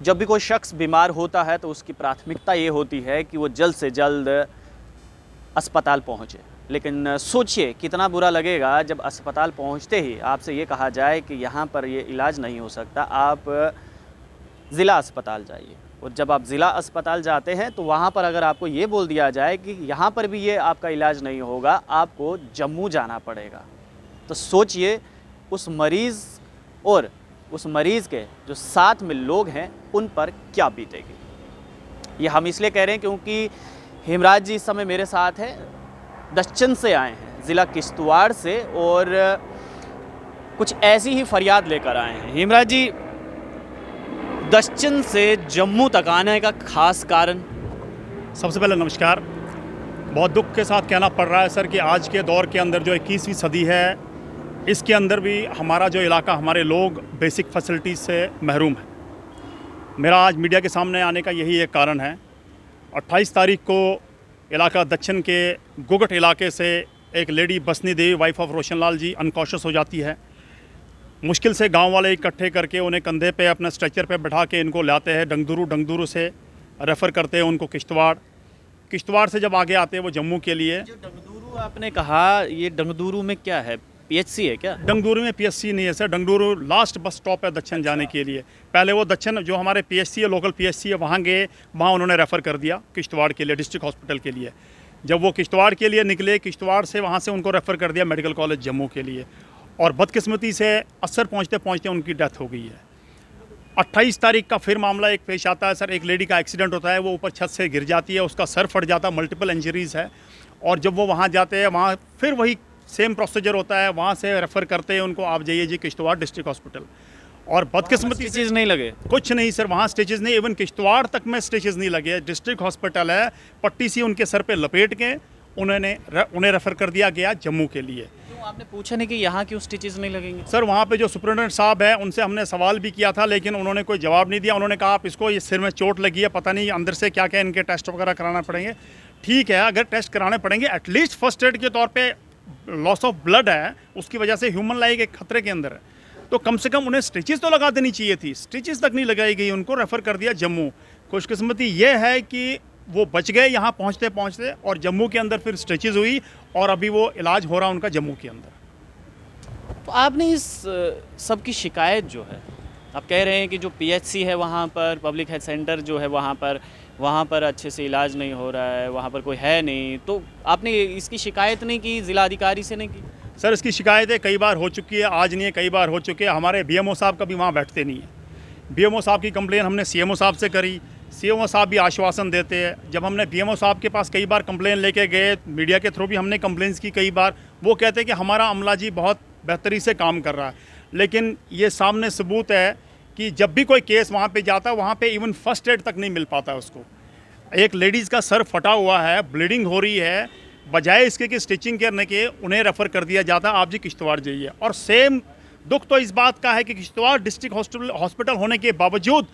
जब भी कोई शख्स बीमार होता है तो उसकी प्राथमिकता ये होती है कि वो जल्द से जल्द अस्पताल पहुंचे। लेकिन सोचिए कितना बुरा लगेगा जब अस्पताल पहुंचते ही आपसे ये कहा जाए कि यहाँ पर ये इलाज नहीं हो सकता, आप ज़िला अस्पताल जाइए। और जब आप ज़िला अस्पताल जाते हैं तो वहाँ पर अगर आपको ये बोल दिया जाए कि यहाँ पर भी ये आपका इलाज नहीं होगा, आपको जम्मू जाना पड़ेगा। तो सोचिए उस मरीज़ और उस मरीज़ के जो साथ में लोग हैं उन पर क्या बीतेगी। ये हम इसलिए कह रहे हैं क्योंकि हेमराज जी इस समय मेरे साथ हैं, दश्चन से आए हैं, ज़िला किश्तवाड़ से, और कुछ ऐसी ही फरियाद लेकर आए हैं। हेमराज जी, दश्चन से जम्मू तक आने का खास कारण? सबसे पहले नमस्कार। बहुत दुख के साथ कहना पड़ रहा है सर कि आज के दौर के अंदर जो 21वीं सदी है, इसके अंदर भी हमारा जो इलाका, हमारे लोग बेसिक फैसिलिटीज़ से महरूम है। मेरा आज मीडिया के सामने आने का यही एक कारण है। 28 तारीख को इलाका दक्षिण के गुगट इलाके से एक lady Basni Devi, wife of Roshan Lal ji, unconscious हो जाती है। मुश्किल से गांव वाले इकट्ठे करके उन्हें कंधे पे अपने स्ट्रेचर पे बैठा के इनको लाते हैं, डंगदुरू से रेफ़र करते हैं उनको किश्तवाड़ से जब आगे आते हैं वो जम्मू के लिए। जो डंगदुरू आपने कहा, ये डंगदुरू में क्या है, पीएचसी है क्या? डंगदुरू में पीएचसी नहीं है सर, डंगदुरू लास्ट बस स्टॉप है दक्षिण जाने के लिए। पहले वो दक्षिण जो हमारे पीएचसी है, लोकल पीएचसी है, वहाँ गए, वहाँ उन्होंने रेफ़र कर दिया किश्तवाड़ के लिए, डिस्ट्रिक्ट हॉस्पिटल के लिए। जब वो किश्तवाड़ के लिए निकले, किश्तवाड़ से वहाँ से उनको रेफ़र कर दिया मेडिकल कॉलेज जम्मू के लिए, और बदकिस्मती से असर पहुँचते पहुँचते उनकी डेथ हो गई है। 28 तारीख का फिर मामला एक पेश आता है सर, एक लेडी का एक्सीडेंट होता है, वो ऊपर छत से गिर जाती है, उसका सर फट जाता है, मल्टीपल इंजरीज़ है। और जब वो वहाँ जाते हैं, वहाँ फिर वही सेम प्रोसीजर होता है, वहाँ से रेफ़र करते हैं उनको, आप जाइए जी किश्तवाड़ डिस्ट्रिक्ट हॉस्पिटल। और बदकिस्मती स्टिचेस नहीं लगे? कुछ नहीं सर, वहाँ स्टिचेस नहीं, इवन किश्तवाड़ तक में स्टिचेस नहीं लगे। डिस्ट्रिक्ट हॉस्पिटल है, पट्टी सी उनके सर पे लपेट के उन्हें रेफ़र कर दिया गया जम्मू के लिए। क्यों, आपने पूछा नहीं कि यहाँ क्यों स्टिचेस नहीं लगेंगे? सर वहाँ पे जो सुपरिटेंडेंट साहब है उनसे हमने सवाल भी किया था, लेकिन उन्होंने कोई जवाब नहीं दिया। उन्होंने कहा आप इसको, ये सिर में चोट लगी है, पता नहीं अंदर से क्या क्या इनके टेस्ट वगैरह कराना पड़ेंगे। ठीक है, अगर टेस्ट कराने पड़ेंगे, एटलीस्ट फर्स्ट एड के तौर पे लॉस ऑफ ब्लड है, उसकी वजह से ह्यूमन लाइफ एक खतरे के अंदर है, तो कम से कम उन्हें स्टिचेस तो लगा देनी चाहिए थी। स्टिचेस तक नहीं लगाई गई, उनको रेफ़र कर दिया जम्मू। खुशकिस्मती ये है कि वो बच गए यहाँ पहुँचते पहुँचते, और जम्मू के अंदर फिर स्टिचेस हुई और अभी वो इलाज हो रहा उनका जम्मू के अंदर। तो आपने इस सब की शिकायत जो है, आप कह रहे हैं कि जो पीएचसी है वहाँ पर, पब्लिक हेल्थ सेंटर जो है वहाँ पर अच्छे से इलाज नहीं हो रहा है, वहाँ पर कोई है नहीं, तो आपने इसकी शिकायत नहीं की, ज़िला अधिकारी से नहीं की? सर इसकी शिकायतें कई बार हो चुकी है, आज नहीं है, कई बार हो चुकी है। हमारे बीएमओ साहब कभी वहाँ बैठते नहीं है। बीएमओ साहब की कंप्लेन हमने सीएमओ साहब से करी, सीएमओ साहब भी आश्वासन देते हैं। जब हमने बीएमओ साहब के पास कई बार कंप्लेन लेके गए, मीडिया के थ्रू भी हमने कंप्लेंट्स की कई बार, वो कहते हैं कि हमारा अमला जी बहुत बेहतरी से काम कर रहा है। लेकिन ये सामने सबूत है कि जब भी कोई केस वहाँ पे जाता है, वहाँ पे इवन फर्स्ट एड तक नहीं मिल पाता है उसको। एक लेडीज़ का सर फटा हुआ है, ब्लीडिंग हो रही है, बजाय इसके कि स्टिचिंग करने के उन्हें रेफ़र कर दिया जाता है आप जी किश्तवाड़ जाइए। और सेम दुख तो इस बात का है कि किश्तवाड़ डिस्ट्रिक्ट हॉस्पिटल होने के बावजूद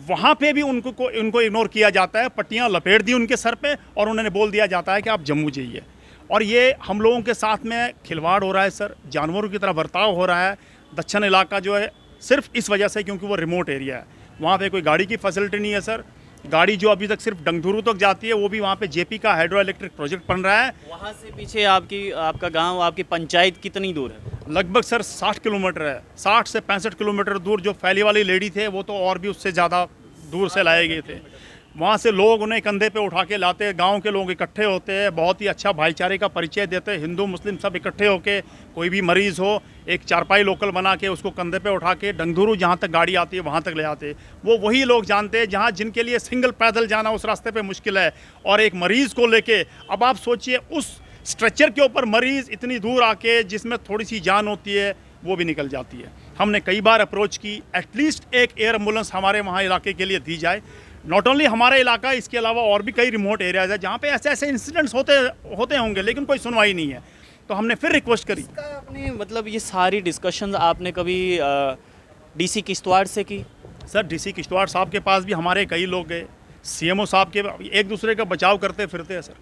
वहाँ पे भी उनको इग्नोर किया जाता है, पट्टियाँ लपेट दी उनके सर पे और उन्हें बोल दिया जाता है कि आप जम्मू जाइए। और ये हम लोगों के साथ में खिलवाड़ हो रहा है सर, जानवरों की तरह बर्ताव हो रहा है। दक्षिण इलाका जो है सिर्फ इस वजह से क्योंकि वो रिमोट एरिया है, वहाँ पे कोई गाड़ी की फैसिलिटी नहीं है सर। गाड़ी जो अभी तक सिर्फ डंगदुरू तक जाती है, वो भी वहाँ पे जेपी का हाइड्रो इलेक्ट्रिक प्रोजेक्ट बन रहा है। वहाँ से पीछे आपका गांव, आपकी पंचायत कितनी दूर है? लगभग सर 60 किलोमीटर है, 60 से 65 किलोमीटर दूर। जो फैली वाली लेडी थे वो तो और भी उससे ज़्यादा दूर से लाए गए थे। वहाँ से लोग उन्हें कंधे पे उठा के लाते हैं, गांव के लोग इकट्ठे होते हैं, बहुत ही अच्छा भाईचारे का परिचय देते हैं, हिंदू मुस्लिम सब इकट्ठे होके, कोई भी मरीज़ हो एक चारपाई लोकल बना के उसको कंधे पे उठा के डंगदुरू जहाँ तक गाड़ी आती है वहाँ तक ले आते हैं। वो वही लोग जानते हैं जहाँ जिनके लिए सिंगल पैदल जाना उस रास्ते पे मुश्किल है, और एक मरीज़ को लेके अब आप सोचिए उस स्ट्रेचर के ऊपर मरीज़ इतनी दूर आके जिसमें थोड़ी सी जान होती है वो भी निकल जाती है। हमने कई बार अप्रोच की, एटलीस्ट एक एयर एम्बुलेंस हमारे वहाँ इलाके के लिए दी जाए। नॉट ओनली हमारा इलाका, इसके अलावा और भी कई रिमोट एरियाज़ है जहाँ पे ऐसे इंसिडेंट्स होते होंगे, लेकिन कोई सुनवाई नहीं है। तो हमने फिर रिक्वेस्ट करी। आपने मतलब ये सारी डिस्कशंस आपने कभी डीसी किश्तवाड़ से की? सर डीसी किश्तवाड़ साहब के पास भी हमारे कई लोग गए, सीएमओ साहब के, एक दूसरे का बचाव करते फिरते हैं सर,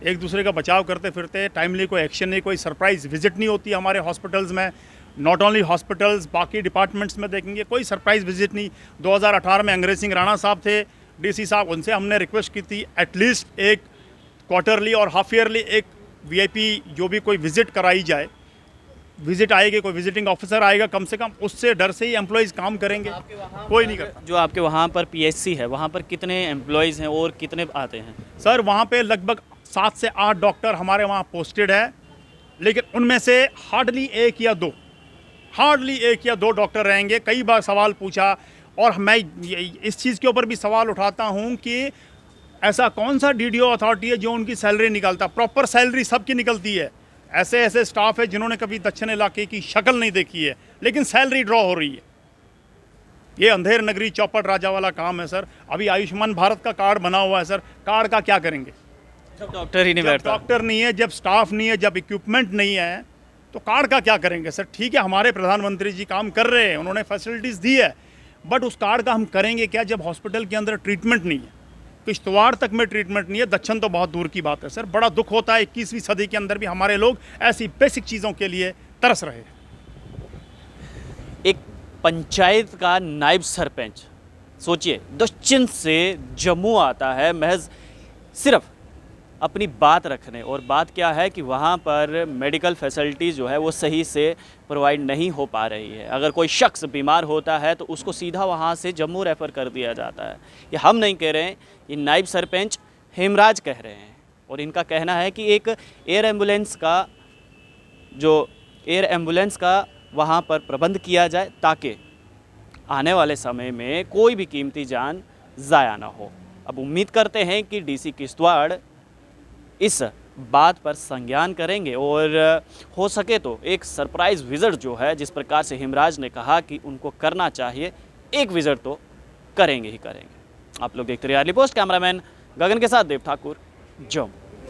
एक दूसरे का बचाव करते फिरते, टाइमली कोई एक्शन नहीं, कोई सरप्राइज़ विजिट नहीं होती हमारे हॉस्पिटल्स में। नॉट ओनली हॉस्पिटल्स, बाकी डिपार्टमेंट्स में देखेंगे कोई सरप्राइज विजिट नहीं। 2018 में अंग्रेज सिंह राणा साहब थे डीसी साहब, उनसे हमने रिक्वेस्ट की थी एटलीस्ट एक क्वार्टरली और हाफ ईयरली एक वीआईपी जो भी कोई विजिट कराई जाए, विजिट आएगी, कोई विजिटिंग ऑफिसर आएगा कम से कम, उससे डर से ही एम्प्लॉयज़ काम करेंगे, कोई नहीं करता। जो आपके वहाँ पर पीएचसी है, वहाँ पर कितने एम्प्लॉयज़ हैं और कितने आते हैं? सर वहाँ पे लगभग 7 से 8 डॉक्टर हमारे वहाँ पोस्टेड है, लेकिन उनमें से हार्डली एक या दो डॉक्टर रहेंगे। कई बार सवाल पूछा और मैं इस चीज़ के ऊपर भी सवाल उठाता हूँ कि ऐसा कौन सा डीडीओ अथॉरिटी है जो उनकी सैलरी निकालता? प्रॉपर सैलरी सबकी निकलती है। ऐसे ऐसे स्टाफ है जिन्होंने कभी दक्षिण इलाके की शक्ल नहीं देखी है, लेकिन सैलरी ड्रॉ हो रही है। ये अंधेर नगरी चौपट राजा वाला काम है सर। अभी आयुष्मान भारत का कार्ड बना हुआ है सर, कार्ड का क्या करेंगे जब डॉक्टर ही नहीं बैठता? डॉक्टर नहीं है, जब स्टाफ नहीं है, जब इक्विपमेंट नहीं है, तो कार्ड का क्या करेंगे सर? ठीक है, हमारे प्रधानमंत्री जी काम कर रहे हैं, उन्होंने फैसिलिटीज़ दी है, बट उस कार्ड का हम करेंगे क्या जब हॉस्पिटल के अंदर ट्रीटमेंट नहीं है? किश्तवाड़ तक में ट्रीटमेंट नहीं है, दक्षिण तो बहुत दूर की बात है सर। बड़ा दुख होता है 21वीं सदी के अंदर भी हमारे लोग ऐसी बेसिक चीज़ों के लिए तरस रहे हैं। एक पंचायत का नायब सरपंच, सोचिए दक्षिण से जम्मू आता है महज सिर्फ अपनी बात रखने, और बात क्या है कि वहाँ पर मेडिकल फैसिलिटी जो है वो सही से प्रोवाइड नहीं हो पा रही है। अगर कोई शख्स बीमार होता है तो उसको सीधा वहाँ से जम्मू रेफ़र कर दिया जाता है। ये हम नहीं कह रहे हैं, ये नायब सरपंच हेमराज कह रहे हैं, और इनका कहना है कि एक एयर एम्बुलेंस का वहाँ पर प्रबंध किया जाए ताकि आने वाले समय में कोई भी कीमती जान ज़ाया ना हो। अब उम्मीद करते हैं कि डीसी किश्तवाड़ इस बात पर संज्ञान करेंगे और हो सके तो एक सरप्राइज़ विजिट जो है, जिस प्रकार से हेमराज ने कहा कि उनको करना चाहिए, एक विजिट तो करेंगे ही करेंगे। आप लोग देखते रहिए अर्ली पोस्ट। कैमरामैन गगन के साथ देव ठाकुर, जम्मू।